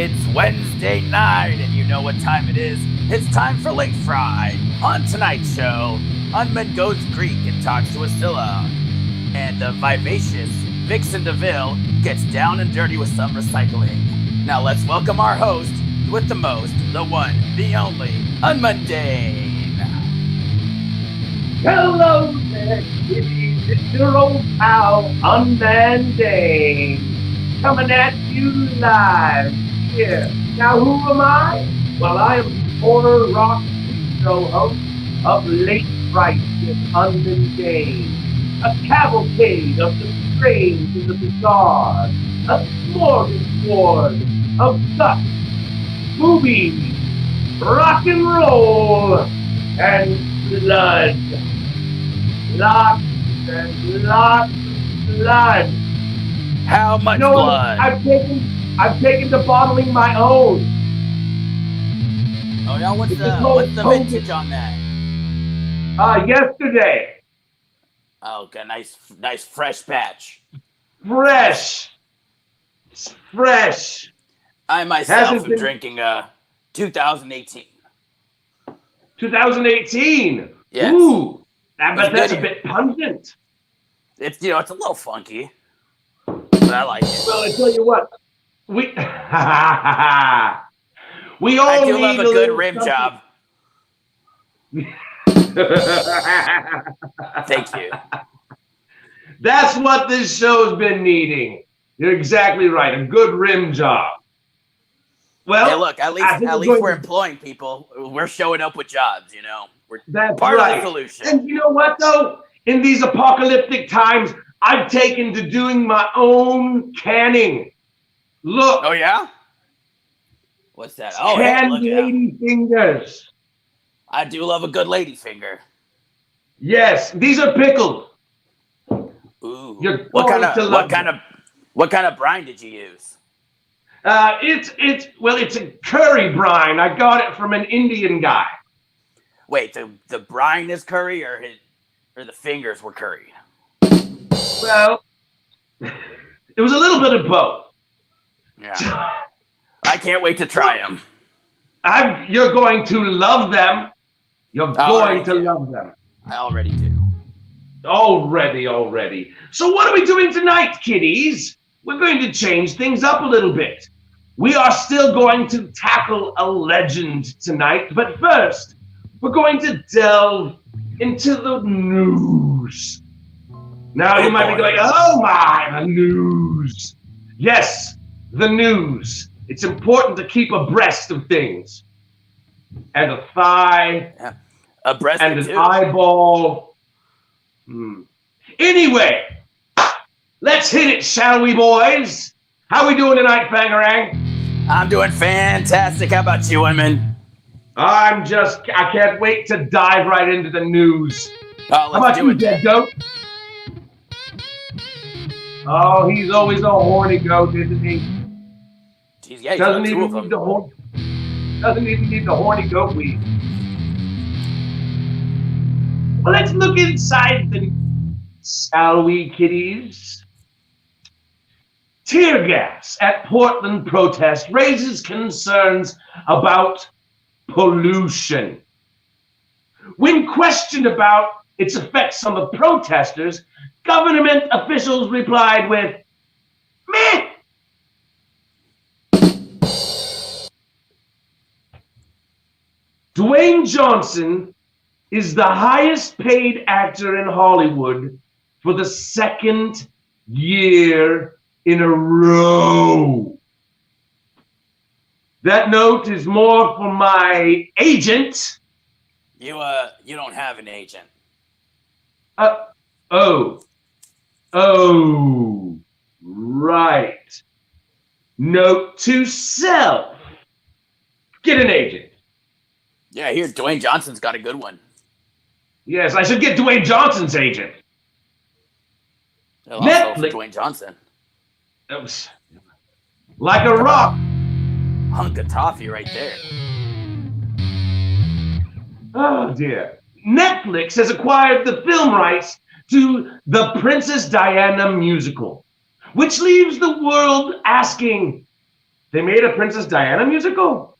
It's Wednesday night, and you know what time it is. It's time for Late Fright. On tonight's show, Unman goes Greek and talks to Ascilla, and the vivacious Vixen DeVille gets down and dirty with some recycling. Now let's welcome our host with the most, the one, the only, Unman Dane. Hello there, kitties. It's your old pal, Unman Dane, coming at you live here. Now, who am I? Well, I am the horror rock show host of Late Fright with Unman Dane, a cavalcade of the strange and the bizarre, a smorgasbord of guts, movies, rock and roll, and blood. Lots and lots of blood. How much blood? I've taken to bottling my own. Oh yeah, what's the vintage on that? Yesterday. Oh, okay, nice fresh batch. Fresh. I myself am drinking 2018. 2018. Yes. Ooh, but that's a bit pungent. It's it's a little funky, but I like it. Well, I tell you what, we all I do need love a good rim job. Thank you. That's what this show's been needing. You're exactly right. A good rim job. Well, hey, look, at least we're employing people. We're showing up with jobs, We're part of the solution. And you know what, though? In these apocalyptic times, I've taken to doing my own canning. Look. Oh, yeah? What's that? Oh, canned lady fingers. I do love a good lady finger. Yes, these are pickled. Ooh. What kind of brine did you use? It's a curry brine. I got it from an Indian guy. Wait, the brine is curry, or the fingers were curried? Well, it was a little bit of both. Yeah. I can't wait to try them. You're going to love them. You're going to love them. I already do. Already. So what are we doing tonight, kiddies? We're going to change things up a little bit. We are still going to tackle a legend tonight, but first, we're going to delve into the news. Now you might be going, oh my, the news. Yes, the news. It's important to keep abreast of things. And a thigh. Yeah. Abreast and an eyeball. Anyway, let's hit it, shall we, boys? How we doing tonight, Bangarang? I'm doing fantastic. How about you, Unman? I can't wait to dive right into the news. How about you, dead goat? Oh, he's always a horny goat, isn't he? Jeez, yeah, doesn't even need the horny goat weed. Well, let's look inside the shall we, kiddies? Tear gas at Portland protest raises concerns about pollution. When questioned about its effects on the protesters, government officials replied with, meh. Dwayne Johnson is the highest paid actor in Hollywood for the second year in a row. That note is more for my agent. You don't have an agent. Right. Note to self. Get an agent. Yeah, I hear Dwayne Johnson's got a good one. Yes, I should get Dwayne Johnson's agent. Netflix. Dwayne Johnson. Like a rock. Hunk of toffee right there. Oh, dear. Netflix has acquired the film rights to the Princess Diana musical, which leaves the world asking, They made a Princess Diana musical?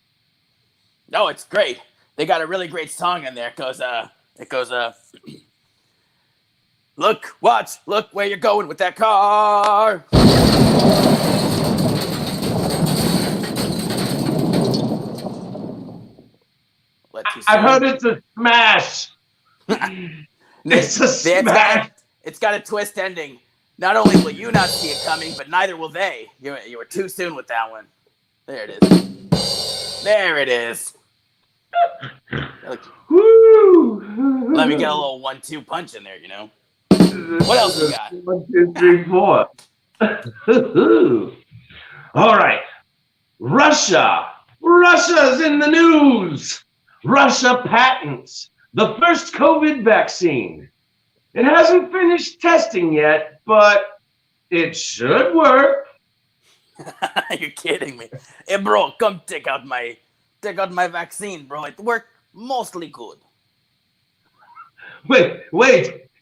No, it's great. They got a really great song in there. It goes, look, watch, look where you're going with that car. I've heard it's a smash. It's a smash. It's got a twist ending. Not only will you not see it coming, but neither will they. You were too soon with that one. There it is. There it is. Woo! Let me get a little 1-2 punch in there, you know. What else you got? 1, 2, 3, 4. All right. Russia. Russia's in the news. Russia patents the first COVID vaccine. It hasn't finished testing yet, but it should work. You're kidding me. Hey, bro, come take out my vaccine, bro. It worked mostly good. Wait.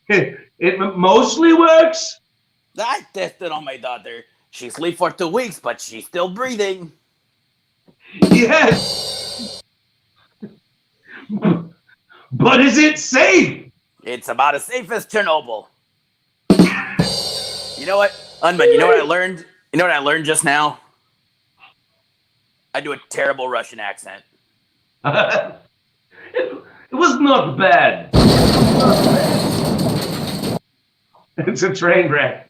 It mostly works? I tested on my daughter. She sleep for 2 weeks, but she's still breathing. Yes. But is it safe? It's about as safe as Chernobyl. You know what, Unman, you know what I learned? You know what I learned just now? I do a terrible Russian accent. It was not bad. It's a train wreck.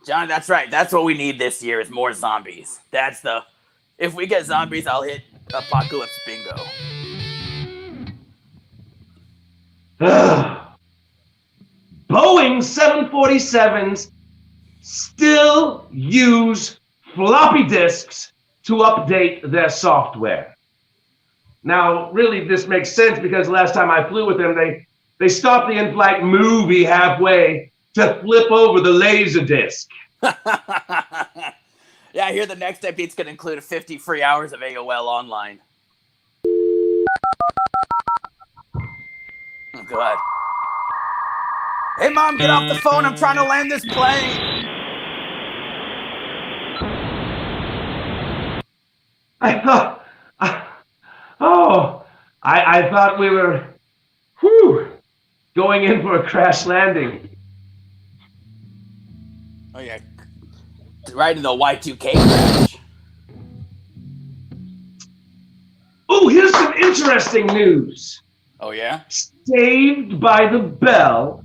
John, that's right. That's what we need this year is more zombies. If we get zombies, I'll hit Apocalypse Bingo. Boeing 747s still use floppy disks to update their software. Now, really, this makes sense because last time I flew with them, they stopped the in-flight movie halfway to flip over the laser disc. Yeah, I hear the next update's going to include 50 free hours of AOL online. Oh, God. Hey, Mom, get off the phone. I'm trying to land this plane. I thought we were going in for a crash landing. Oh, yeah. Right in the Y2K crash. Oh, here's some interesting news. Oh, yeah? Saved by the Bell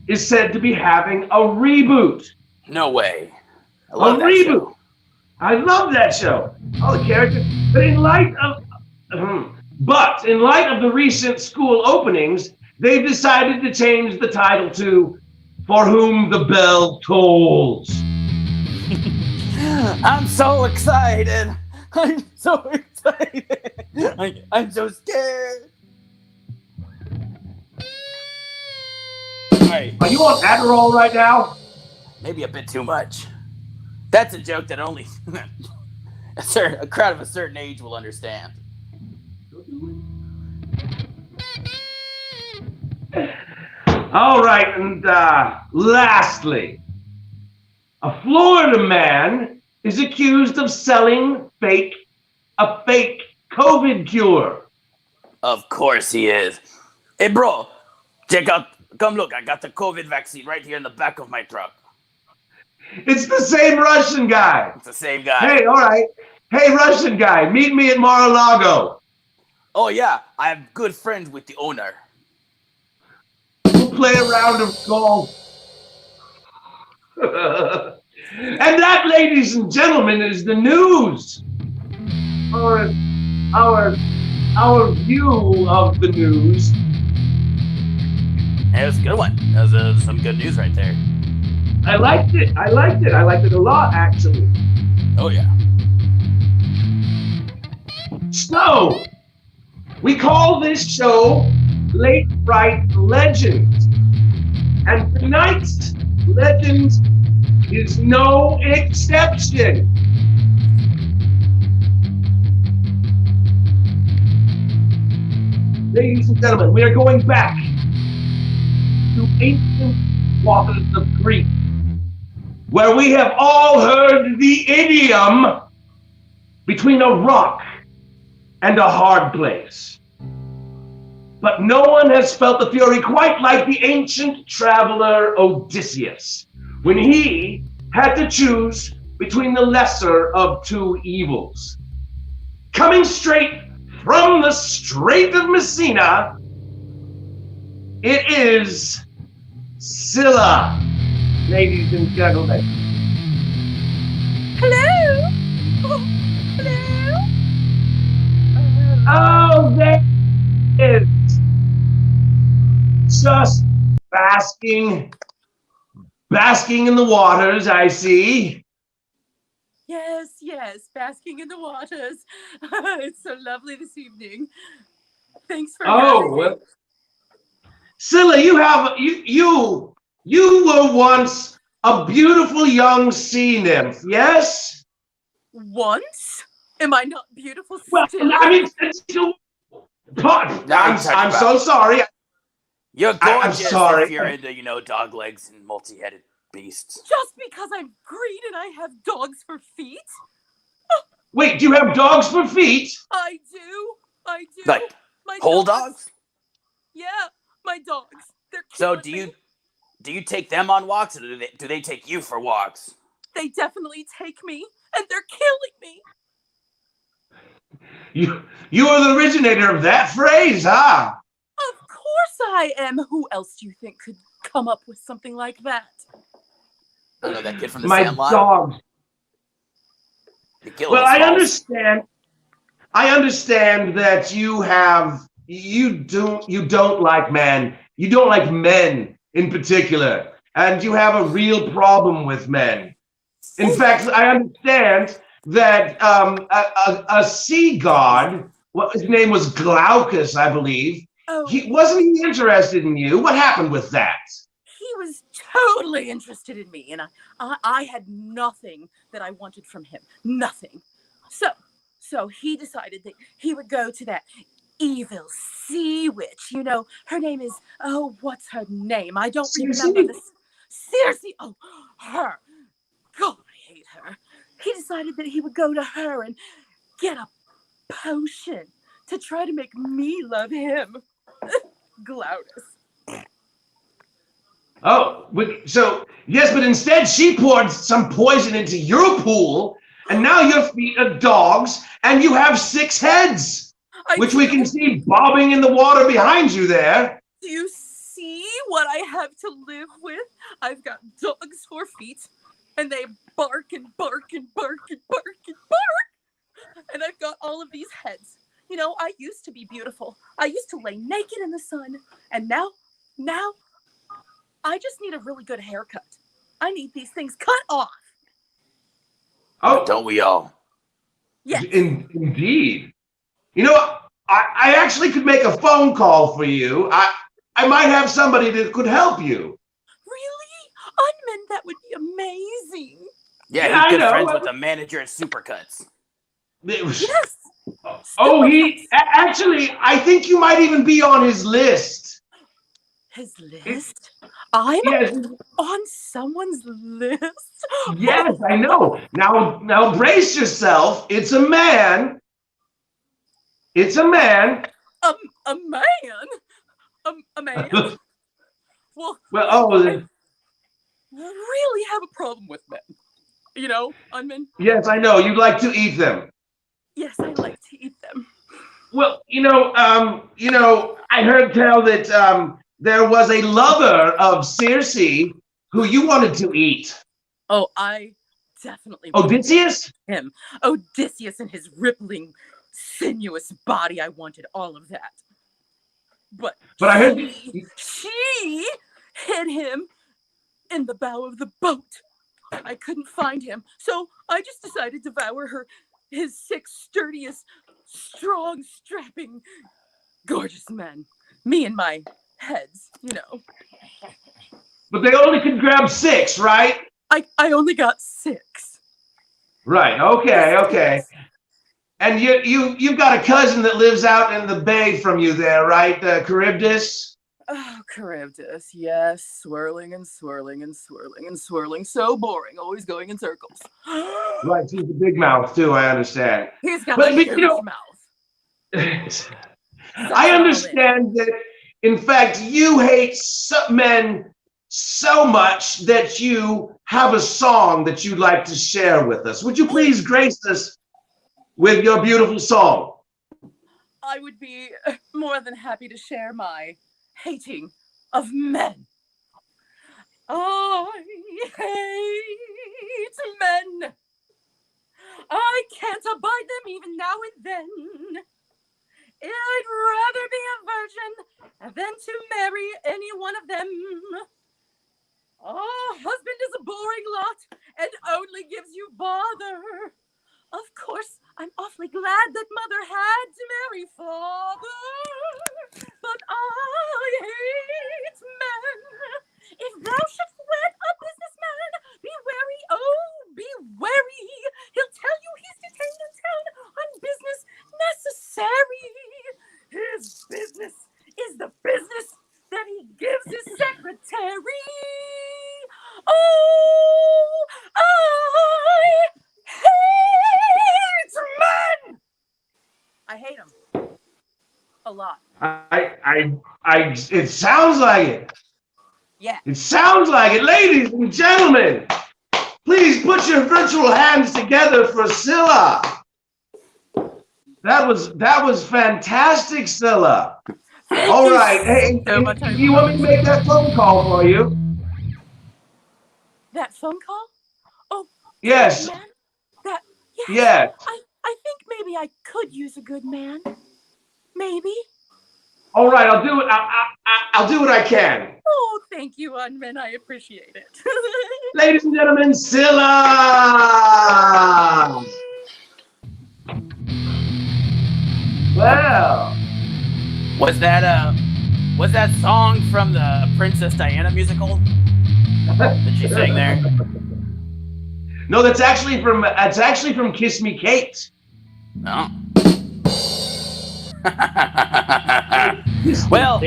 is said to be having a reboot. No way. I love that reboot. Show. I love that show. All the characters. But in light of the recent school openings, they've decided to change the title to For Whom the Bell Tolls. I'm so excited. I'm so excited. I'm so scared. Right. Are you on Adderall right now? Maybe a bit too much. That's a joke that only a crowd of a certain age will understand. All right, and lastly, a Florida man is accused of selling a fake COVID cure. Of course he is. Hey, bro, come look, I got the COVID vaccine right here in the back of my truck. It's the same Russian guy. It's the same guy. Hey, all right. Hey, Russian guy, meet me at Mar-a-Lago. Oh, yeah, I have good friends with the owner. We'll play a round of golf. And that, ladies and gentlemen, is the news. Our view of the news. Hey, it was a good one. That was some good news right there. I liked it. I liked it a lot, actually. Oh, yeah. So, we call this show Late Fright Legends. And tonight's legend is no exception. Ladies and gentlemen, we are going back to ancient waters of Greece, where we have all heard the idiom, between a rock and a hard place. But no one has felt the fury quite like the ancient traveler Odysseus, when he had to choose between the lesser of two evils. Coming straight from the Strait of Messina, it is Scylla, ladies and gentlemen. Hello? Oh, hello? Oh, there it is. Just basking in the waters, I see. Yes, basking in the waters. It's so lovely this evening. Thanks for Oh, having me. well, Scylla, you were once a beautiful young sea nymph, yes? Once? Am I not beautiful Well, still? I mean, I'm so sorry. You're I'm gorgeous sorry. if you're into, dog legs and multi-headed beasts. Just because I'm green and I have dogs for feet? Wait, do you have dogs for feet? I do. Like, My whole dogs? Yeah, my dogs. They're So killing me. do you take them on walks, or do they take you for walks? They definitely take me, and they're killing me. You are the originator of that phrase, huh? Of course I am. Who else do you think could come up with something like that? I don't know, that kid from the My Sandlot. dogs. Well, I understand that you don't like men. You don't like men in particular, and you have a real problem with men. In fact, I understand that a sea god, his name was Glaucus, I believe. Oh, Wasn't he interested in you? What happened with that? he was totally interested in me, and I had nothing that I wanted from him. Nothing. So he decided that he would go to that evil sea witch. Her name is, what's her name? I don't remember this. Circe. Oh, her. God, I hate her. He decided that he would go to her and get a potion to try to make me love him. Glaucus. Oh, yes, but instead she poured some poison into your pool, and now your feet are dogs, and you have 6 heads, which we can see bobbing in the water behind you there. Do you see what I have to live with? I've got dogs for feet, and they bark and bark and bark and bark and bark. And I've got all of these heads. I used to be beautiful. I used to lay naked in the sun, and now I just need a really good haircut. I need these things cut off. Oh, don't we all? Yes. Indeed. I actually could make a phone call for you. I might have somebody that could help you. Really? Unman, that would be amazing. Yeah, he's good friends with the manager at Supercuts. Yes. Oh, actually, I think you might even be on his list. His list? I'm on someone's list? Yes, I know. Now brace yourself. It's a man. It's a man. A man? A man? Well, I really have a problem with men. Unman? Yes, I know. You like to eat them. Yes, I like to eat them. Well, I heard tell that there was a lover of Circe who you wanted to eat. Oh, I definitely Odysseus? him. Odysseus and his rippling, sinuous body. I wanted all of that. But I heard she hid him in the bow of the boat. I couldn't find him, so I just decided to devour his 6 sturdiest, strong, strapping, gorgeous men. Me and my heads, But they only could grab 6, right? I only got 6. Right. Okay. And you've got a cousin that lives out in the bay from you there, right? Charybdis? Oh, Charybdis, yes, swirling and swirling and swirling and swirling. So boring, always going in circles. Right, she's a big mouth too, I understand. He's got But a huge mouth. I understand that, in fact, you hate men so much that you have a song that you'd like to share with us. Would you please grace us with your beautiful song? I would be more than happy to share my hating of men. I hate men. I can't abide them even now and then. I'd rather be a virgin than to marry any one of them. Husband is a boring lot and only gives you bother. Of course, I'm awfully glad that mother had to marry father. But I hate men. If thou shouldst wed a businessman, be wary, oh, be wary. He'll tell you he's detained in town on business necessary. His business is the business that he gives his secretary. Oh, I hate men. I hate them a lot. It sounds like it. Yeah. It sounds like it. Ladies and gentlemen, please put your virtual hands together for Scylla. That was fantastic, Scylla. All right. Hey, do you want me to make that phone call for you? That phone call? Oh, yes. Man? That, yes. Yes. I think maybe I could use a good man. Maybe. All right, I'll do it. I'll do what I can. Oh, thank you, Unman. I appreciate it. Ladies and gentlemen, Scylla! Well, Was that song from the Princess Diana musical that she sang there? No, that's actually from Kiss Me Kate. No. Well,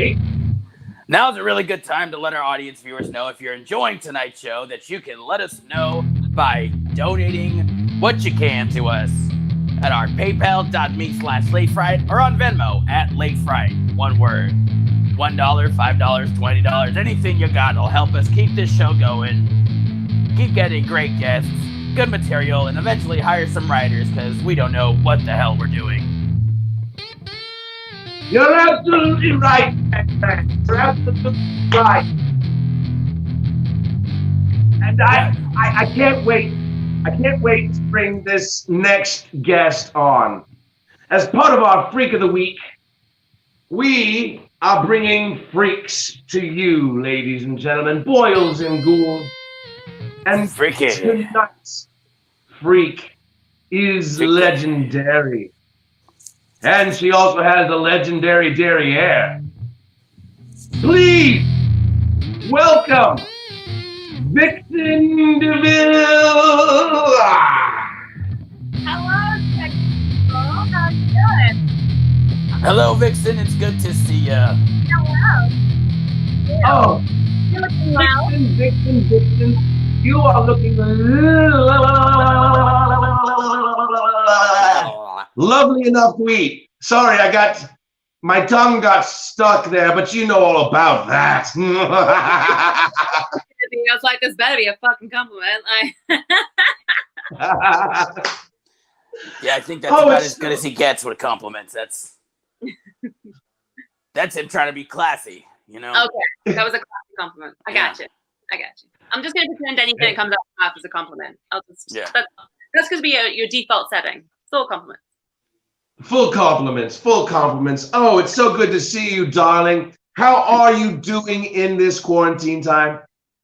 now's a really good time to let our audience viewers know if you're enjoying tonight's show that you can let us know by donating what you can to us at our paypal.me/Late Fright or on Venmo at Late Fright. One word. $1, $5, $20, anything you got will help us keep this show going, keep getting great guests, good material, and eventually hire some writers because we don't know what the hell we're doing. You're absolutely right, man. You're absolutely right. And I can't wait. I can't wait to bring this next guest on. As part of our Freak of the Week, we are bringing freaks to you, ladies and gentlemen, boils and ghouls. And tonight's freak is legendary. And she also has a legendary derriere. Please welcome Vixen DeVille. Hello, Texas. How you doing? Hello, Vixen. It's good to see you. Hello. Oh, You're looking well. Vixen, you are looking lovely enough to eat. Sorry, my tongue got stuck there, but you know all about that. I was like, this better be a fucking compliment. Yeah, I think that's about as good as he gets with compliments. That's him trying to be classy, you know? Okay, that was a classy compliment. I got you. I'm just going to pretend anything that comes out of my mouth is a compliment. That's going to be your default setting. It's all compliments. Full compliments. Oh, it's so good to see you, darling. How are you doing in this quarantine time?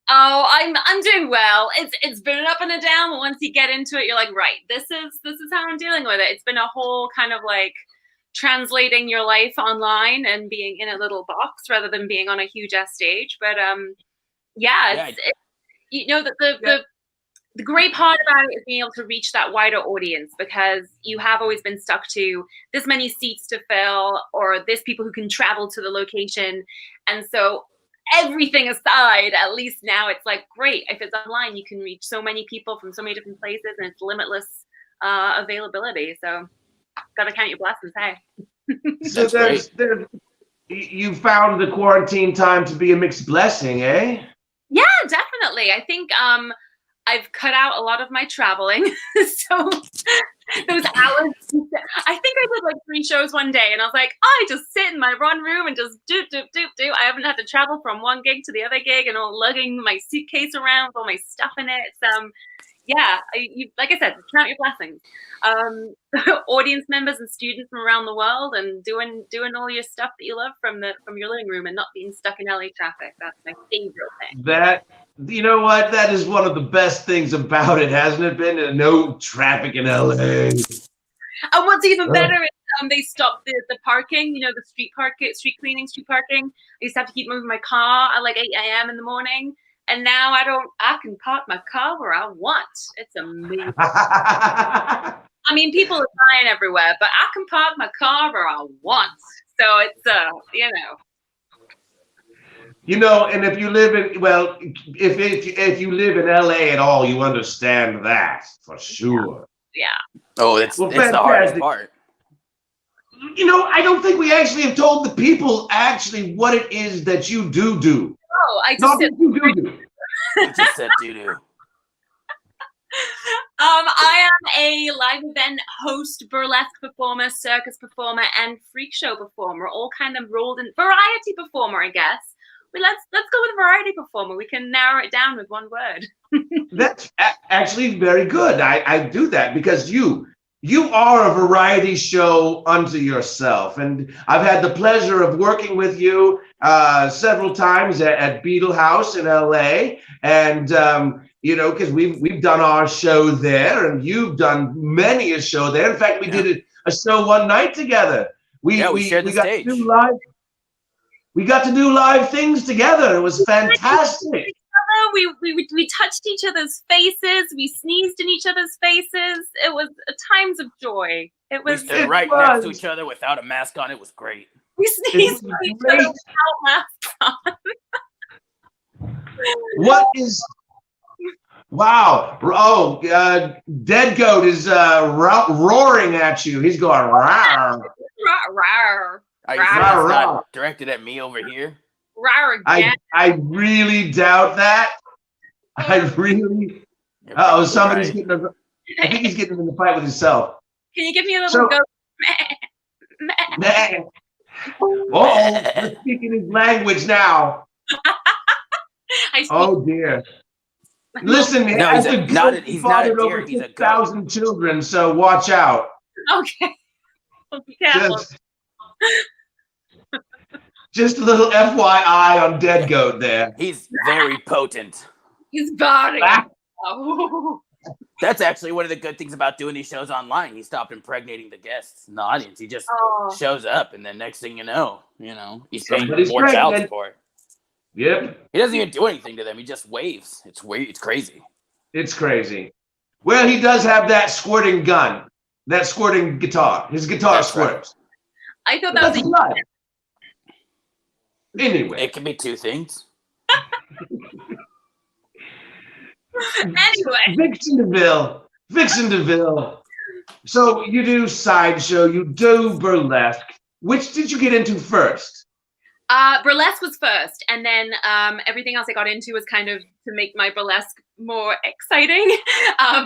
Oh, I'm doing well. It's been an up and a down, but once you get into it, you're like, right, this is how I'm dealing with it. It's been a whole kind of like translating your life online and being in a little box rather than being on a huge ass stage. But you know, the great part about it is being able to reach that wider audience, because you have always been stuck to this many seats to fill, or this people who can travel to the location. And so everything aside, at least now it's like, great, if it's online, you can reach so many people from so many different places, and it's limitless availability. So gotta count your blessings, hey. So you found the quarantine time to be a mixed blessing, eh? Yeah, definitely. I think I've cut out a lot of my traveling. So those hours, I think I did like 3 shows one day, and I was like, I just sit in my run room and just do. I haven't had to travel from one gig to the other gig and all lugging my suitcase around with all my stuff in it. So yeah, like I said, count your blessings. Audience members and students from around the world, and doing all your stuff that you love from your living room, and not being stuck in LA traffic. That's my favorite thing. That, you know what? That is one of the best things about it, hasn't it been? No traffic in LA. And what's even better is they stopped the parking, the street parking. I used to have to keep moving my car at like 8 a.m. in the morning. And now I can park my car where I want. It's amazing. I mean, people are dying everywhere, but I can park my car where I want. So it's, and if you live if you live in LA at all, you understand that for sure. Yeah. Oh, it's the hardest part. I don't think we actually have told the people actually what it is that you do. Oh, I just said You just said doo-doo. I am a live event host, burlesque performer, circus performer, and freak show performer, all kind of rolled in. Variety performer, I guess. Let's go with variety performer. We can narrow it down with one word. That's actually very good. I do that because you are a variety show unto yourself. And I've had the pleasure of working with you several times at Beetle House in LA. And, because we've done our show there, and you've done many a show there. In fact, we did a show one night together. We shared the stage. We got to do live things together. It was fantastic. We touched each other's faces. We sneezed in each other's faces. It was times of joy. We stood right next to each other without a mask on. It was great. We sneezed on each other without masks on. What is... Wow. Oh, Dead Goat is roaring at you. He's going, rawr. Rawr. Are you sure it's not directed at me over here? Rawr again. I really doubt that. I really... somebody's getting... I think he's getting in the fight with himself. Can you give me a little goat? We're speaking his language now. Oh dear. Listen, no, he's not a deer, he's a goat. 6,000 children, so watch out. Okay. Yeah. Just a little FYI on Dead Goat there. He's very potent. He's body. That's actually one of the good things about doing these shows online. He stopped impregnating the guests in the audience. He just shows up, and then next thing you know, he's paying more child support. Yep. He doesn't even do anything to them. He just waves. It's weird. It's crazy. It's crazy. Well, he does have that squirting gun, that squirting guitar. His guitar squirts. Right. I thought that was a lot. Anyway. It can be two things. Anyway. Vixen DeVille. So you do sideshow, you do burlesque. Which did you get into first? Burlesque was first, and then everything else I got into was kind of to make my burlesque more exciting,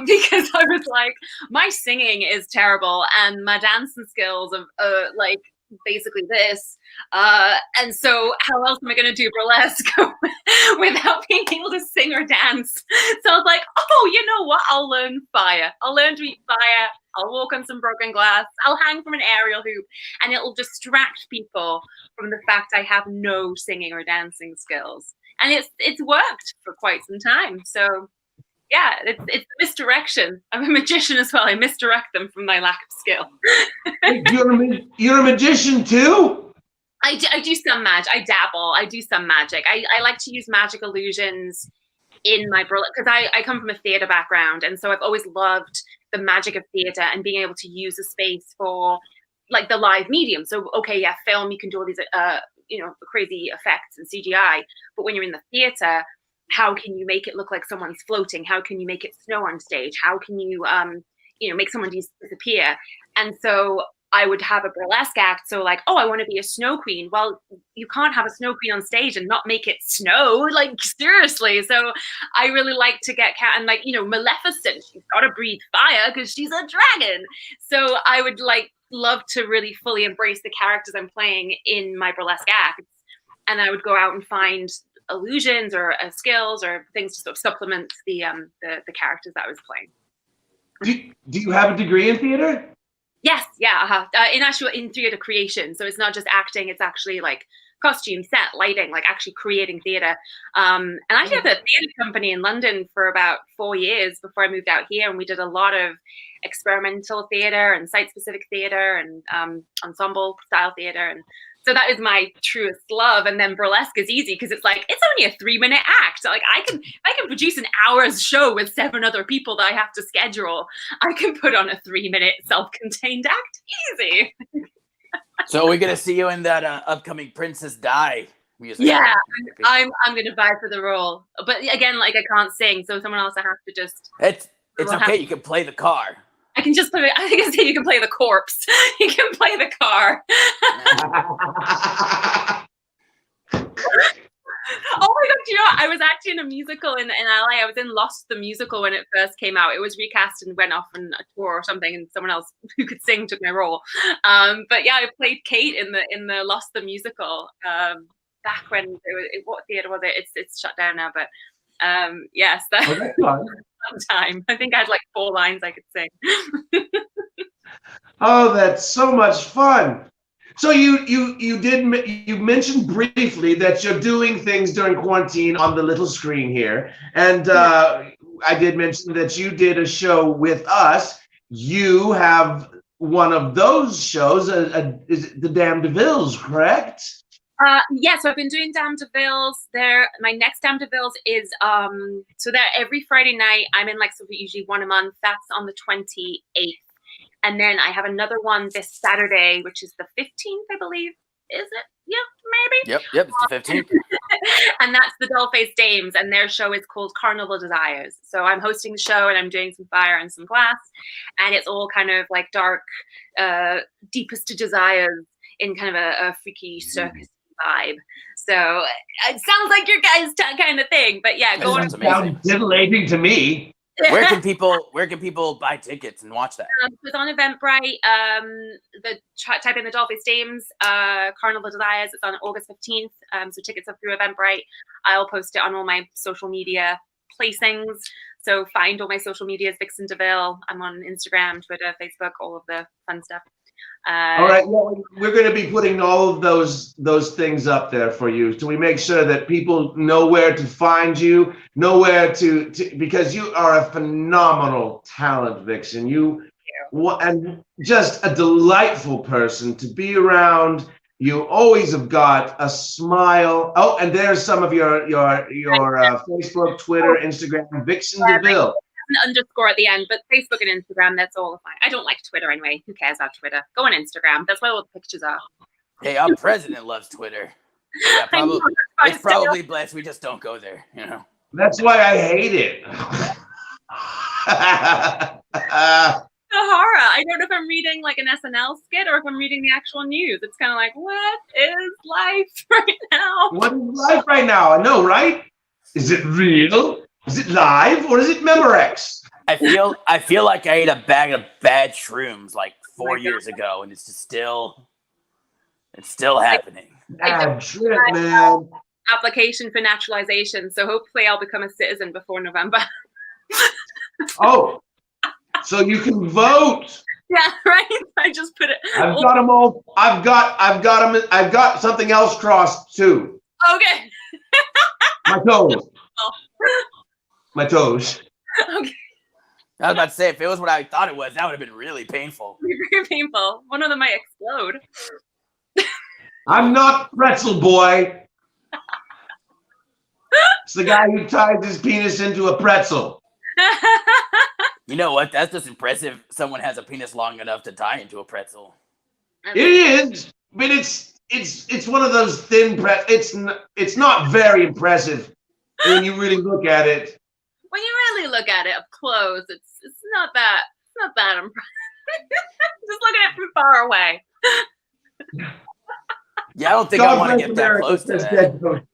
because I was like, my singing is terrible, and my dancing skills of like basically this, and so how else am I going to do burlesque without being able to sing or dance? So I was like, oh, you know what? I'll learn fire. I'll learn to eat fire. I'll walk on some broken glass. I'll hang from an aerial hoop, and it'll distract people from the fact I have no singing or dancing skills. And it's worked for quite some time. So yeah, it's misdirection. I'm a magician as well. I misdirect them from my lack of skill. You're a magician too? I do some magic. I dabble. I do some magic. I like to use magic illusions in my burlesque, because I come from a theater background, and so I've always loved the magic of theater and being able to use a space for like the live medium. So okay, yeah, film, you can do all these crazy effects and CGI, but when you're in the theater, how can you make it look like someone's floating? How can you make it snow on stage? How can you make someone disappear? And so I would have a burlesque act. So like, oh, I want to be a snow queen. Well, you can't have a snow queen on stage and not make it snow. Like, seriously. So I really like to get and like, Maleficent, she's got to breathe fire because she's a dragon. So I would love to really fully embrace the characters I'm playing in my burlesque acts. And I would go out and find illusions or skills or things to sort of supplement the characters that I was playing. Do you have a degree in theater? Yes, yeah, in theater creation. So it's not just acting; it's actually like costume, set, lighting, like actually creating theater. And I had a theater company in London for about 4 years before I moved out here, and we did a lot of experimental theater and site-specific theater and ensemble style theater, and so that is my truest love. And then burlesque is easy because it's like it's only a 3-minute act. Like I can produce an hour's show with 7 other people that I have to schedule. I can put on a 3-minute self-contained act easy. So we're gonna see you in that upcoming Princess Di musical. Yeah, I'm gonna vie for the role, but again, like I can't sing, so someone else I have to just. It's okay. You can play the car. I can just play. I think I say you can play the corpse. You can play the car. Oh my God! I was actually in a musical in LA. I was in Lost the musical when it first came out. It was recast and went off on a tour or something, and someone else who could sing took my role. But yeah, I played Kate in the Lost the musical back when what theater was it? It's shut down now, but yes, that was some time. I think I had like 4 lines I could sing. Oh, that's so much fun. So you mentioned briefly that you're doing things during quarantine on the little screen here, and I did mention that you did a show with us. You have one of those shows, is it the Dame de Villes, correct? Yeah, so I've been doing Dame de Villes. My next Dame de Villes is so that every Friday night I'm in like usually one a month. That's on the 28th. And then I have another one this Saturday, which is the 15th, I believe. Is it? Yeah, maybe. Yep, it's the 15th. And that's the Dollface Dames, and their show is called Carnival Desires. So I'm hosting the show, and I'm doing some fire and some glass, and it's all kind of like dark, deepest desires in kind of a freaky circus vibe. So it sounds like your guys' kind of thing, but yeah, go on. Sounds titillating to me. Where can people buy tickets and watch that? It's on Eventbrite. Type in the Dollface Dames Carnival Desires. It's on August 15th. So tickets are through Eventbrite. I'll post it on all my social media placings. So find all my social medias, Vixen DeVille. I'm on Instagram, Twitter, Facebook, all of the fun stuff. All right, well, we're going to be putting all of those things up there for you. So we make sure that people know where to find you, know where to because you are a phenomenal talent, Vixen. And just a delightful person to be around. You always have got a smile. Oh, and there's some of your Facebook, Twitter, Instagram, Vixen DeVille. An underscore at the end, but Facebook and Instagram, that's all fine. I don't like Twitter anyway. Who cares about Twitter? Go on Instagram. That's where all the pictures are. Hey, our president loves Twitter. Yeah, it's probably blessed we just don't go there, That's why I hate it. The horror. I don't know if I'm reading like an SNL skit or if I'm reading the actual news. It's kind of like, what is life right now? What is life right now? I know, right? Is it real? Is it live or is it Memorex? I feel like I ate a bag of bad shrooms like 4 years ago, and it's still happening. Bad trip, man. Application for naturalization, so hopefully I'll become a citizen before November. Oh, so you can vote. Yeah, right. I just put it. I've got them all. I've got something else crossed too. Okay. My toes. Oh. My toes. Okay. I was about to say, if it was what I thought it was, that would have been really painful. Very painful. One of them might explode. I'm not pretzel boy. It's the guy who ties his penis into a pretzel. You know what? That's just impressive. Someone has a penis long enough to tie into a pretzel. It is, but it's one of those thin it's not very impressive when you really look at it. When you really look at it up close, it's not that impressive. Just looking at it from far away. Yeah, I don't think I want to get that close to that.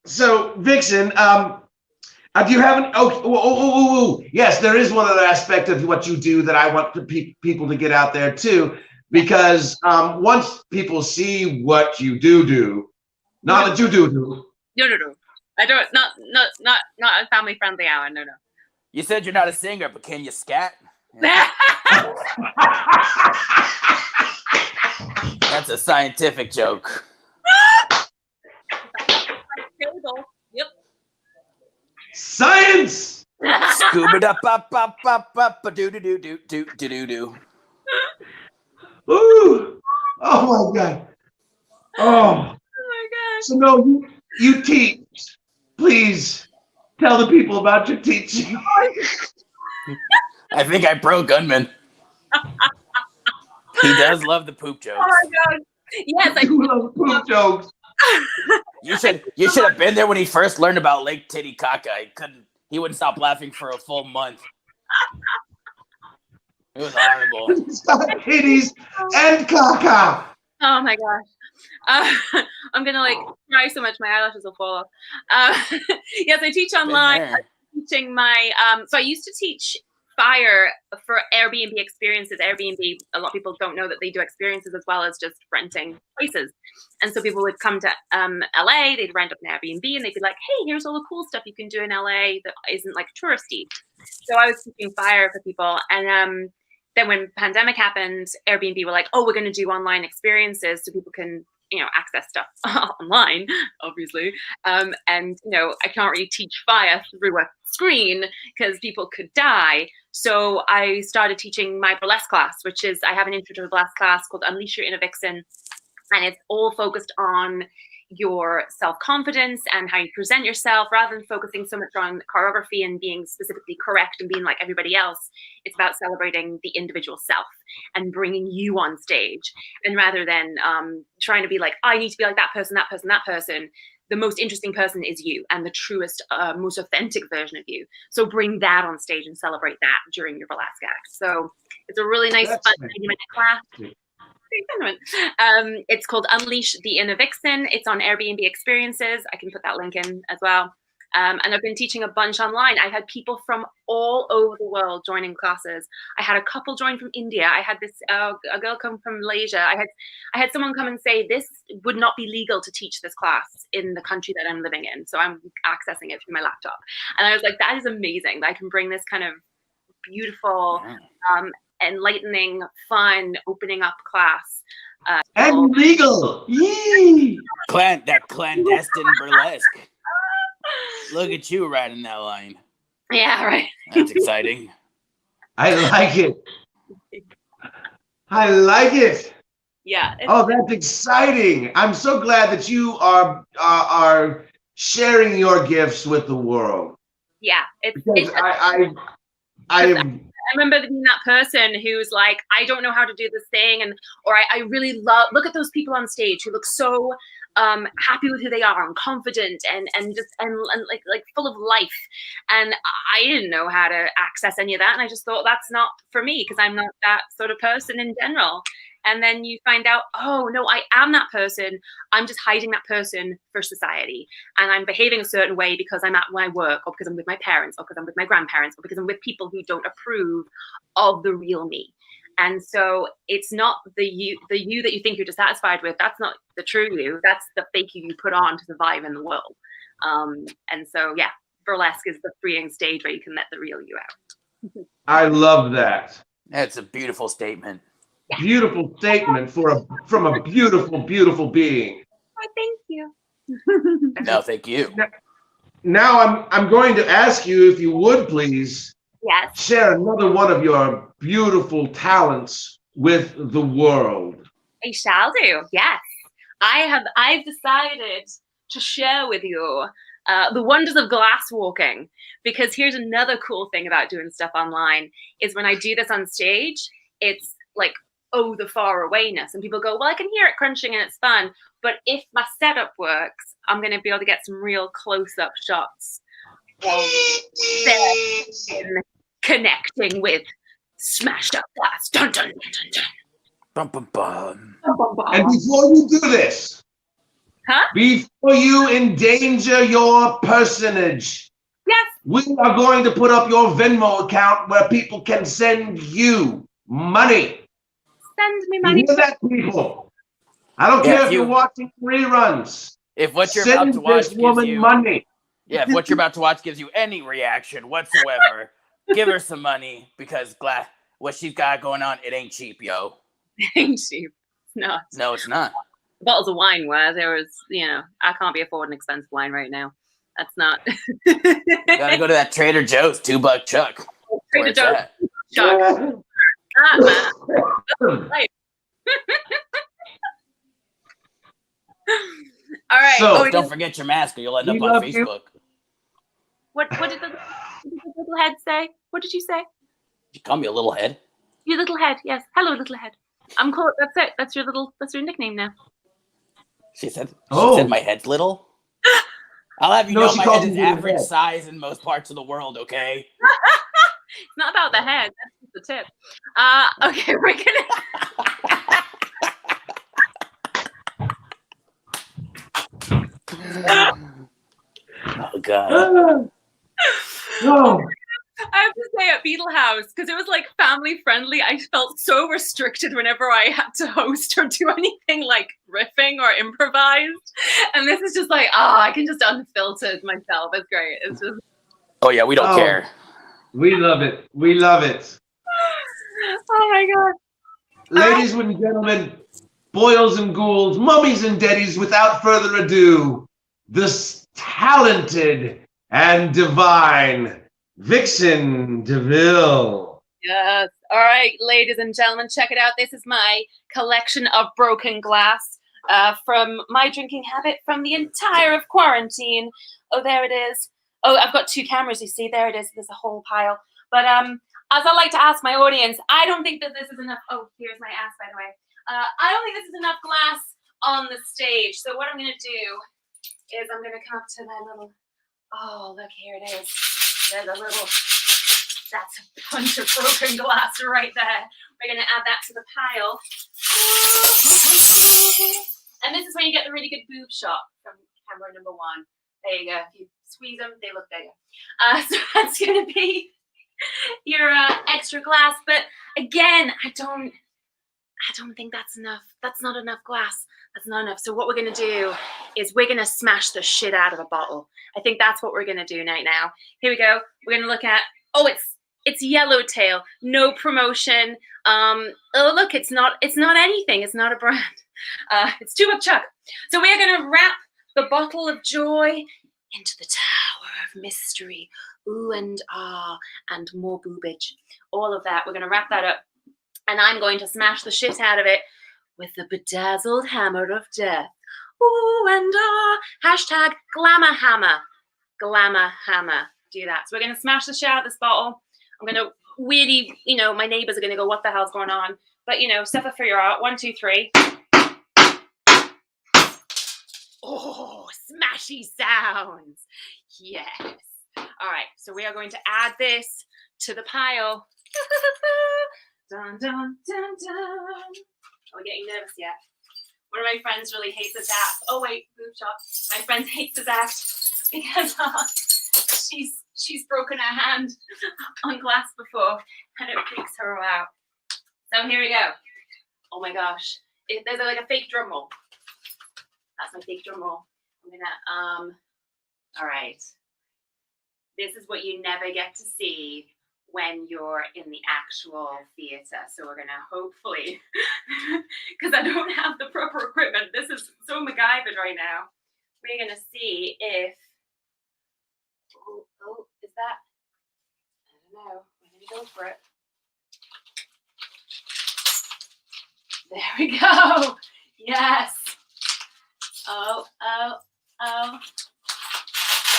So Vixen, do you have an? Yes, there is one other aspect of what you do that I want people to get out there too, because once people see what you do, not that you do. No. I don't. Not a family friendly hour. No. You said you're not a singer, but can you scat? That's a scientific joke. Yep. Science. Scuba da pop pop pop pop do do do do do do do. Ooh! Oh my god! Oh my god! So no, you teach. Please tell the people about your teaching. I think I broke Unman. He does love the poop jokes. Oh my god! Yes, I do love poop jokes. You should have been there when he first learned about Lake Titicaca. He wouldn't stop laughing for a full month. It was horrible. Stop titties and caca. Oh my gosh. I'm gonna cry so much my eyelashes will fall off. Yes, I teach online. I'm teaching my so I used to teach fire for Airbnb experiences. Airbnb, a lot of people don't know that they do experiences as well as just renting places. And so people would come to LA, they'd rent up an Airbnb and they'd be like, hey, here's all the cool stuff you can do in LA that isn't touristy. So I was teaching fire for people. And then when pandemic happened, Airbnb were like, oh, we're going to do online experiences so people can access stuff online, obviously. And I can't really teach fire through a screen because people could die. So I started teaching my burlesque class, which is, I have an intro to burlesque class called Unleash Your Inner Vixen. And it's all focused on your self-confidence and how you present yourself rather than focusing so much on choreography and being specifically correct and being like everybody else. It's about celebrating the individual self and bringing you on stage. And rather than trying to be like, I need to be like that person, that person, that person, the most interesting person is you and the truest, most authentic version of you. So bring that on stage and celebrate that during your burlesque act. So it's a really nice, fun 90-minute class. It's called Unleash the Inner Vixen. It's on Airbnb Experiences. I can put that link in as well. And I've been teaching a bunch online. I've had people from all over the world joining classes. I had a couple join from India. I had this a girl come from Malaysia. I had someone come and say, this would not be legal to teach this class in the country that I'm living in. So I'm accessing it through my laptop. And I was like, that is amazing that I can bring this kind of beautiful, enlightening, fun, opening up class. And legal. Yee! That clandestine burlesque. Look at you riding that line. Yeah, right. That's exciting. I like it. I like it. Yeah. Oh, that's exciting. I'm so glad that you are sharing your gifts with the world. Yeah. I remember being that person who's like, I don't know how to do this thing, or I really look at those people on stage who look so happy with who they are and confident and like full of life, and I didn't know how to access any of that, and I just thought that's not for me because I'm not that sort of person in general. And then you find out, oh no, I am that person. I'm just hiding that person for society. And I'm behaving a certain way because I'm at my work, or because I'm with my parents, or because I'm with my grandparents, or because I'm with people who don't approve of the real me. And so it's not the you that you think you're dissatisfied with. That's not the true you. That's the fake you put on to survive in the world. And so, yeah, burlesque is the freeing stage where you can let the real you out. I love that. That's a beautiful statement. Yeah. Beautiful statement from a beautiful, beautiful being. Oh, thank you. No, thank you. Now I'm going to ask you if you would please share another one of your beautiful talents with the world. I shall do. Yes. I've decided to share with you the wonders of glass walking, because here's another cool thing about doing stuff online is when I do this on stage, it's like, oh, the far awayness, and people go, well, I can hear it crunching and it's fun, but if my setup works, I'm going to be able to get some real close-up shots of them connecting with smashed up glass. Dun, dun, dun, dun, dun. Bum, bum, bum. Bum, bum, bum. And before you do this, Huh? before you endanger your personage, Yes. we are going to put up your Venmo account where people can send you money. Send me You money. hear that, people? I don't Yeah, care if if you- you're watching reruns. If what you're about Send to watch this gives woman you money. Yeah, if what you're about to watch gives you any reaction whatsoever, give her some money, because what she's got going on, it ain't cheap, yo. Ain't cheap. It's not. No, it's not. Bottles of wine where there was, I can't be affording expensive wine right now. That's not. Gotta go to that Trader Joe's $2 Chuck. Trader Where it's Joe's. at. Chuck. Ah, man. Right. All right. So- Don't forget your mask or you'll end We up on love you. Facebook. What did the little head say? What did you say? Did you call me a little head? Your little head. Yes. Hello, little head. I'm called. That's it. That's your nickname now. She said Oh. my head's little. I'll have you No, know she my called head is you little average head. size in most parts of the world, okay? It's not about the head. That's just the tip. Okay, we're gonna. Oh God. No. I have to say, at Beetle House, because it was like family friendly, I felt so restricted whenever I had to host or do anything like riffing or improvised. And this is just like, I can just unfilter myself. It's great. It's just. Oh yeah, we don't Oh. care. We love it. We love it. Oh my God. Ladies and gentlemen, boils and ghouls, mummies and daddies, without further ado, this talented and divine Vixen DeVille. Yes. All right, ladies and gentlemen, check it out. This is my collection of broken glass from my drinking habit from the entire of quarantine. Oh, there it is. Oh, I've got 2 cameras, you see. There it is. There's a whole pile. But as I like to ask my audience, I don't think that this is enough. Oh, here's my ass, by the way. I don't think this is enough glass on the stage. So what I'm going to do is I'm going to come up to my little, oh, look, here it is. There's a little, that's a bunch of broken glass right there. We're going to add that to the pile. And this is when you get the really good boob shot from camera number 1. There you go. If you squeeze them, they look bigger. So that's going to be your extra glass. But again, I don't think that's enough. That's not enough glass. That's not enough. So what we're going to do is we're going to smash the shit out of a bottle. I think that's what we're going to do right now. Here we go. We're going to look at, it's Yellowtail. No promotion. Oh, look, it's not anything. It's not a brand. It's $2 Chuck. So we're going to wrap the bottle of joy into the tower of mystery. Ooh and ah, and more boobage. All of that. We're going to wrap that up. And I'm going to smash the shit out of it with the bedazzled hammer of death. Ooh and ah. Hashtag glamour hammer. Glamour hammer. Do that. So we're going to smash the shit out of this bottle. I'm going to really, my neighbors are going to go, what the hell's going on? But, stuff will figure out. 1, 2, 3. Oh, smashy sounds. Yes. All right. So we are going to add this to the pile. Dun, dun, dun, dun. Are we getting nervous yet? One of my friends really hates this act. Oh wait, boob shot. My friend hates this act because she's broken her hand on glass before, and it freaks her out. So here we go. Oh my gosh, there's like a fake drum roll. That's my fake drum roll. I'm gonna All right. This is what you never get to see when you're in the actual theater. So we're gonna hopefully, because I don't have the proper equipment, this is so MacGyvered right now. We're gonna see if, oh, is that, I don't know, we're gonna go for it. There we go, yes. Oh.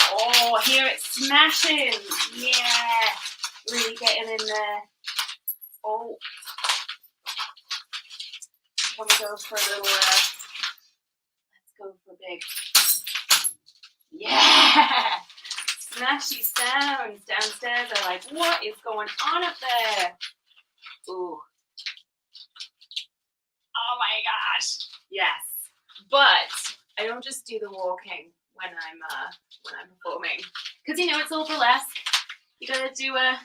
Oh, here it's smashing. Yeah. Really getting in there. Oh. Want to go for a little, let's go for a big. Yeah. Smashy sounds downstairs. Are like, what is going on up there? Ooh. Oh my gosh. Yes. But I don't just do the walking when I'm performing, because you know it's all burlesque. You gotta do a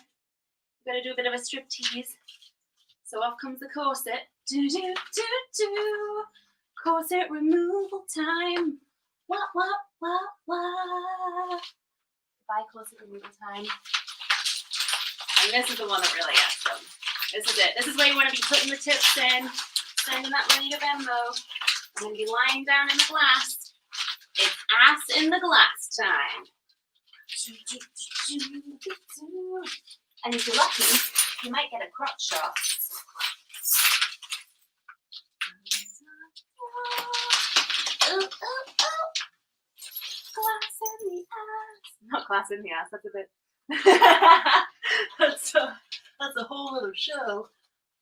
bit of a striptease. So off comes the corset. Do do do do. Corset removal time. What? By corset removal time. And this is the one that really gets them. This is it. This is where you want to be putting the tips in, sending that money to Venmo. I'm going to be lying down in the glass. It's ass in the glass time. And if you're lucky, you might get a crotch shot. Ooh. Glass in the ass. Not glass in the ass, that's a bit... that's a whole other show.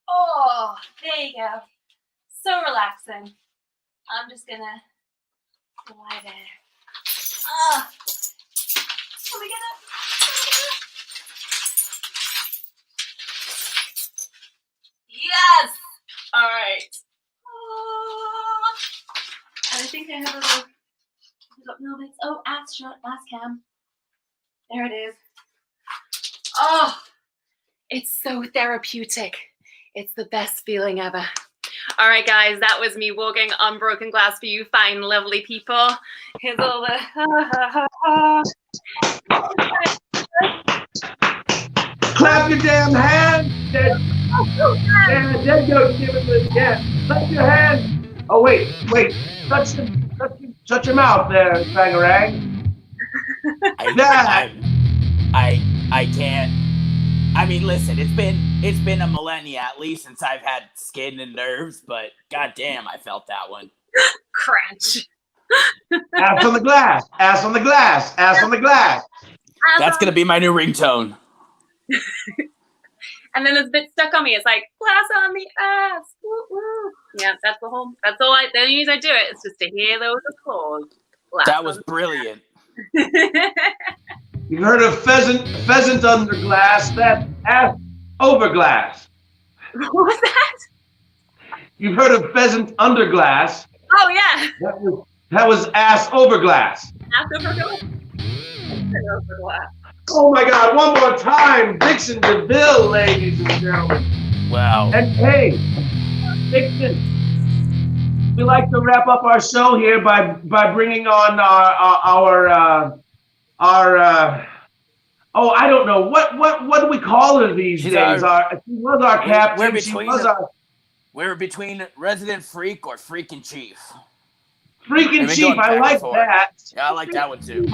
Oh, there you go. So relaxing. I'm just gonna lie there. Ah. Can we get up? Yes! Alright. Oh. And I think I have a little bits. Oh, ass shot, ass cam. There it is. Oh, it's so therapeutic. It's the best feeling ever. All right, guys, that was me walking on broken glass for you fine, lovely people. Here's all the... Clap your damn hands! There you go, give it the, yeah. Clap your hands! Oh, wait. Shut your mouth there, Bangarang. I can't. I mean, listen, it's been a millennia at least since I've had skin and nerves, but goddamn, I felt that one. Crunch. Ass on the glass. Ass on the glass. Ass on the glass. That's gonna be my new ringtone. And then it's a bit stuck on me. It's like glass on the ass. Woo, woo. Yeah, that's the only reason I do it. It's just to hear those applause. That was brilliant. You've heard of pheasant under glass, that's ass over glass. What was that? You've heard of pheasant under glass. Oh yeah. That was ass over glass. Ass over glass. Over glass. Oh my God, one more time. Dixon DeVille, ladies and gentlemen. Wow. And hey, Dixon, we like to wrap up our show here by bringing on our I don't know what do we call her these days? She was our captain. We're between resident freak or freaking chief. Freaking chief, I like that. Yeah, I like that one too.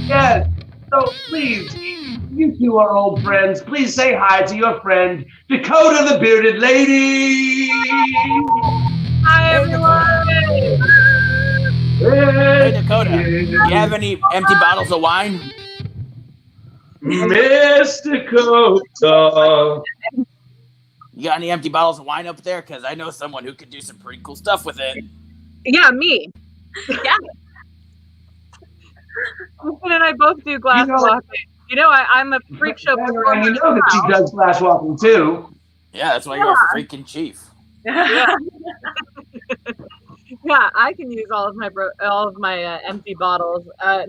Yes. So please, you two are old friends. Please say hi to your friend Dakota the Bearded Lady. Hi everyone. Hey Dakota, do you have any empty bottles of wine? Miss Dakota. You got any empty bottles of wine up there? Because I know someone who could do some pretty cool stuff with it. Yeah, me. Yeah. Kristen and I both do glass walking. You know, I'm a freak show performer. And you know that she does glass walking too. Yeah, that's why you're a freaking chief. Yeah. Yeah, I can use all of my empty bottles. I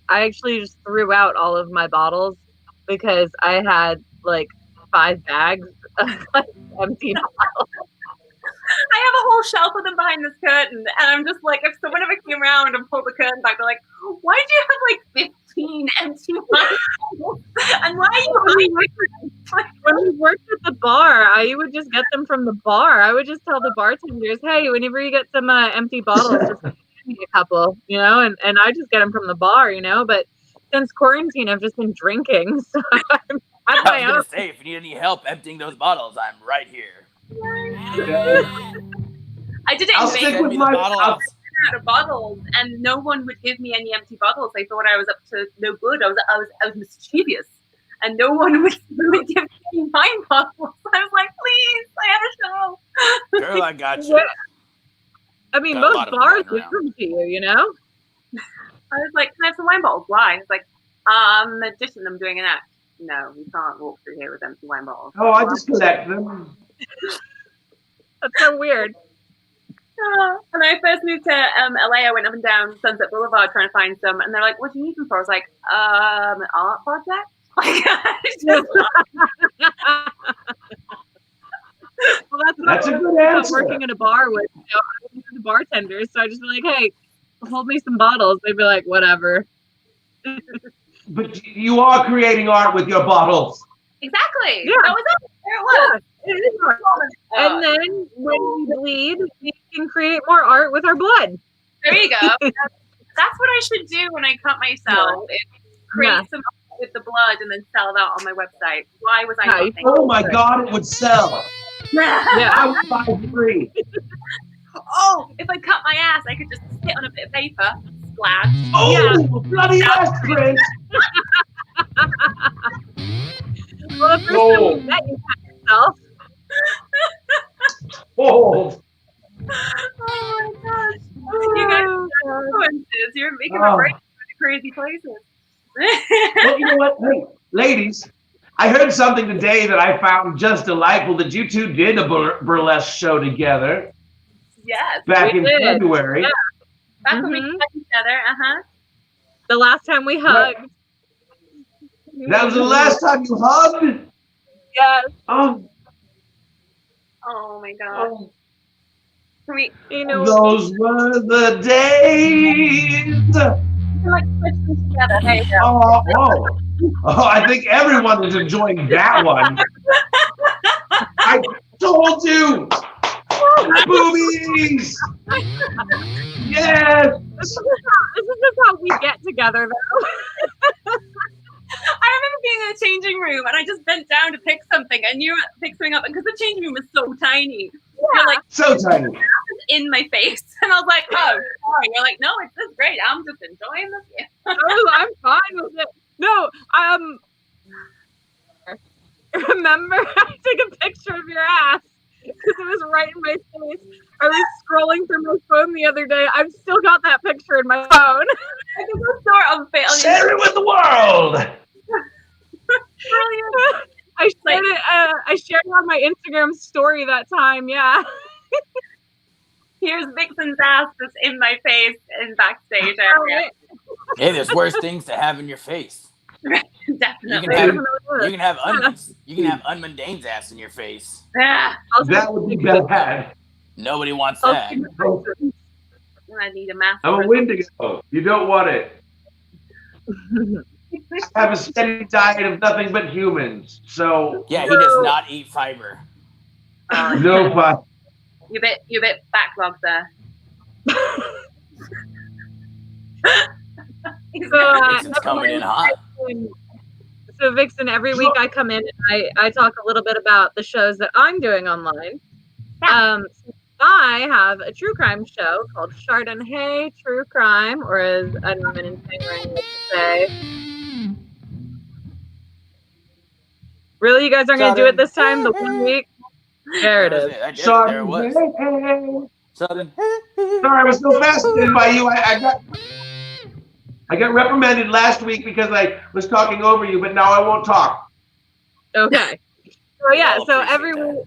actually just threw out all of my bottles because I had like 5 bags of empty bottles. I have a whole shelf of them behind this curtain, and I'm just like, if someone ever came around and pulled the curtain back, they're like, why do you have like 15 empty bottles? And why are you hiding them? When we worked at the bar, I would just get them from the bar. I would just tell the bartenders, hey, whenever you get some empty bottles, just give me a couple, you know, and I just get them from the bar, you know, but since quarantine, I've just been drinking, so I was gonna say, if you need any help emptying those bottles, I'm right here. I I did it I'll in stick Vegas. with my bottles. Out of bottles, and no one would give me any empty bottles. They thought I was up to no good. I was mischievous, and no one would give me any wine bottles. I was like, please, I have a show. Girl, I got you. I mean, Got a lot most of them bars lying give them to you, you know? I was like, can I have some wine bottles? Why? It's like, magician, I'm doing an act. No, you can't walk through here with empty wine bottles. Oh, I just collect them. That's so weird. When I first moved to LA, I went up and down Sunset Boulevard trying to find some, and they're like, "What do you need them for?" I was like, "An art project." Well, That's a good about answer. working in a bar with the bartenders, so I just be like, "Hey, hold me some bottles." They'd be like, "Whatever." But you are creating art with your bottles. Exactly. Yeah. That was it. There it was. Yeah, it is art. And then when we bleed, we can create more art with our blood. There you go. That's what I should do when I cut myself. Create some art with the blood and then sell that on my website. Why was I not thinking? Oh my God, it would sell. Yeah. I would buy 3. Oh, if I cut my ass, I could just sit on a bit of paper, splash. Oh, bloody ass print. Well, the first time we met, you cut yourself. Oh. Oh my gosh. You guys are influences. You're making a break in crazy places. Well, you know what? Hey, ladies, I heard something today that I found just delightful, that you two did a burlesque show together Yes. back We in did. February. Yeah. Back when we met each other, The last time we hugged. That was the last time you hugged? Yes. Oh, Oh my god. oh. Can we You know, Those were the days. like switch them together? There you go. Oh, I think everyone is enjoying that one. I told you. Boobies. Yes. this is just how we get together, though. I remember being in the changing room and I just bent down to pick something and you picked something up, and because the changing room was so tiny, you're like So tiny. in my face, and I was like, oh, sorry. You're like, no, it's just great. I'm just enjoying this. I'm fine with it. No, remember I took a picture of your ass because it was right in my face. I was scrolling through my phone the other day. I've still got that picture in my phone. I think it's sort of failure. Share it with the world. Brilliant. I shared it on my Instagram story that time. Yeah. Here's Vixen's ass just in my face in backstage area. Hey, there's worse things to have in your face. Definitely. You can have Unman Dane's ass in your face. Yeah. That would be bad. Nobody wants that. I need a massive. I'm a Wendigo. You don't want it. Have a steady diet of nothing but humans. So Yeah, he does not eat fiber. no fun. You bit backlogged there. Vixen's coming in hot. So Vixen, every week I come in and I talk a little bit about the shows that I'm doing online. I have a true crime show called Chardonnay True Crime, or as Unman Dane like to say. Really, you guys aren't going to do it this time? The 1 week? There it is. Sorry, There it was. Sudden. I was so fascinated by you. I got reprimanded last week because I was talking over you, but now I won't talk. Okay. So yeah, I'll so appreciate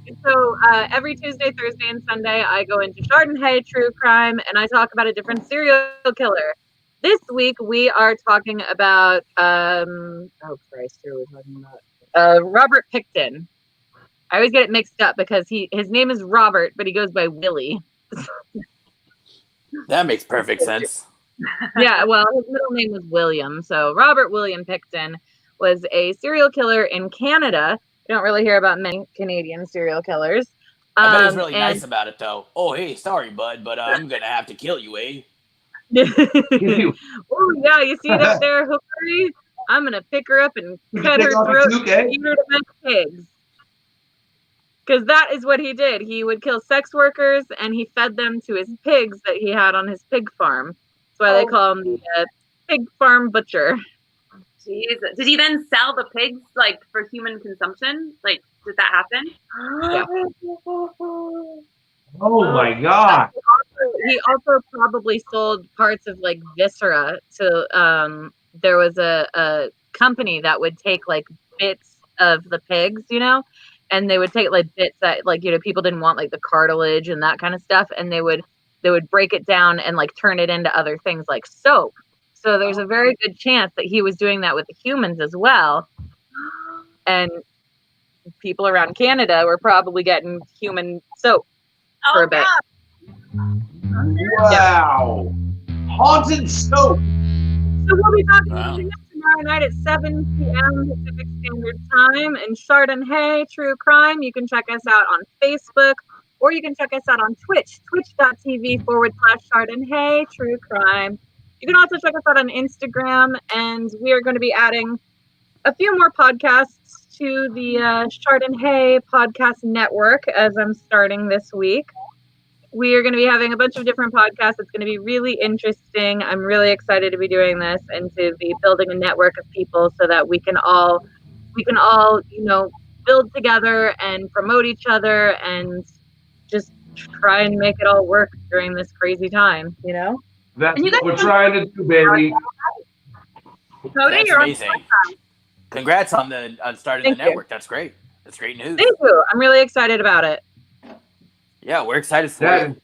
every Tuesday, Thursday, and Sunday, I go into Chardonnay True Crime, and I talk about a different serial killer. This week, we are talking about oh Christ, who are we talking about? Robert Pickton. I always get it mixed up because his name is Robert, but he goes by Willie. That makes perfect sense. Yeah, well, his middle name was William. So Robert William Pickton was a serial killer in Canada. You don't really hear about many Canadian serial killers. I bet he was really nice about it, though. Oh, hey, sorry, bud, but I'm going to have to kill you, eh? Oh, yeah, you see it up there, Hookery? I'm going to pick her up and cut her throat and feed her to my pigs. Because that is what he did. He would kill sex workers and he fed them to his pigs that he had on his pig farm. That's why they call him the pig farm butcher. Jesus. Did he then sell the pigs like for human consumption? Like, did that happen? Yeah. Oh my God. He also probably sold parts of like viscera to there was a company that would take like bits of the pigs, and they would take like bits that like people didn't want, like the cartilage and that kind of stuff, and they would break it down and like turn it into other things like soap. So there's a very good chance that he was doing that with the humans as well. And people around Canada were probably getting human soap for a bit. Wow. Haunted soap. So we'll be talking about it tomorrow night at 7 p.m. Pacific Standard Time in Chardonnay True Crime. You can check us out on Facebook, or you can check us out on Twitch, twitch.tv/Chardonnay True Crime. You can also check us out on Instagram, and we are going to be adding a few more podcasts to the Chardonnay Podcast Network as I'm starting this week. We are going to be having a bunch of different podcasts. It's going to be really interesting. I'm really excited to be doing this and to be building a network of people so that we can all, build together and promote each other and just try and make it all work during this crazy time, That's what we're trying to do, baby. Cody, That's you're amazing. Congrats on starting Thank the you. network. That's great. That's great news. Thank you. I'm really excited about it. Yeah, we're excited for That you.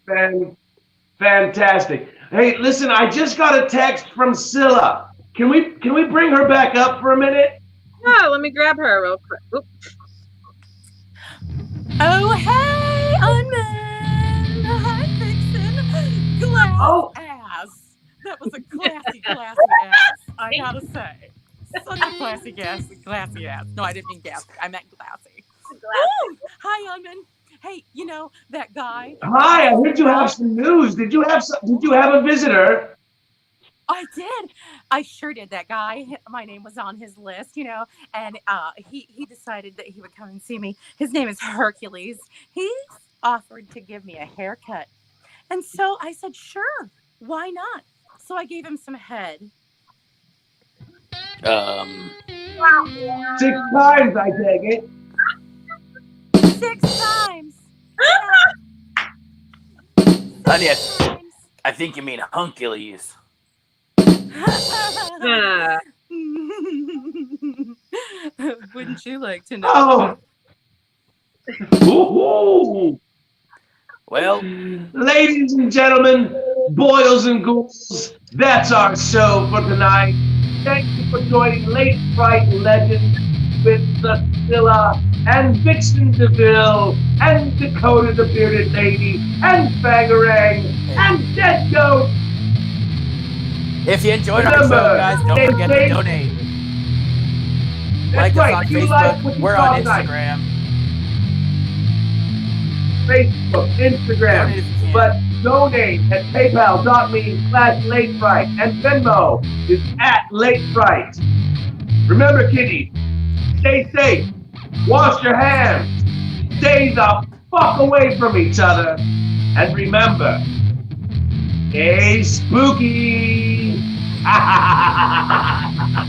is fantastic. Hey, listen, I just got a text from Scylla. Can we bring her back up for a minute? Yeah, let me grab her real quick. Oops. Oh, hey, Unman. Hi, Vixen. Glass ass. That was a classy ass. I gotta say. Such a classy glassy ass. No, I didn't mean gas. I meant glassy. Woo! Hi, Unman. Hey, that guy? Hi, I heard you have some news. Did you have a visitor? I did. I sure did. That guy, my name was on his list, and he decided that he would come and see me. His name is Hercules. He's offered to give me a haircut. And so I said, sure, why not? So I gave him some head. 6 times, I take it. 6 times. Honey, I think you mean Huncules. Wouldn't you like to know? Oh. Well, Ladies and gentlemen, boils and ghouls, that's our show for tonight. Thank you for joining Late Fright Legends with Scylla and Vixen DeVille and Dakota the Bearded Lady and Bangarang and Dead Goat. if you enjoyed our show, guys, don't forget to donate. That's Like us right. on You Facebook. like what you We're saw on tonight. Instagram. Facebook, Instagram, Donate if you can. but donate at paypal.me/latefright and Venmo is @latefright. Remember, kiddies, stay safe, wash your hands, stay the fuck away from each other, and remember, stay spooky.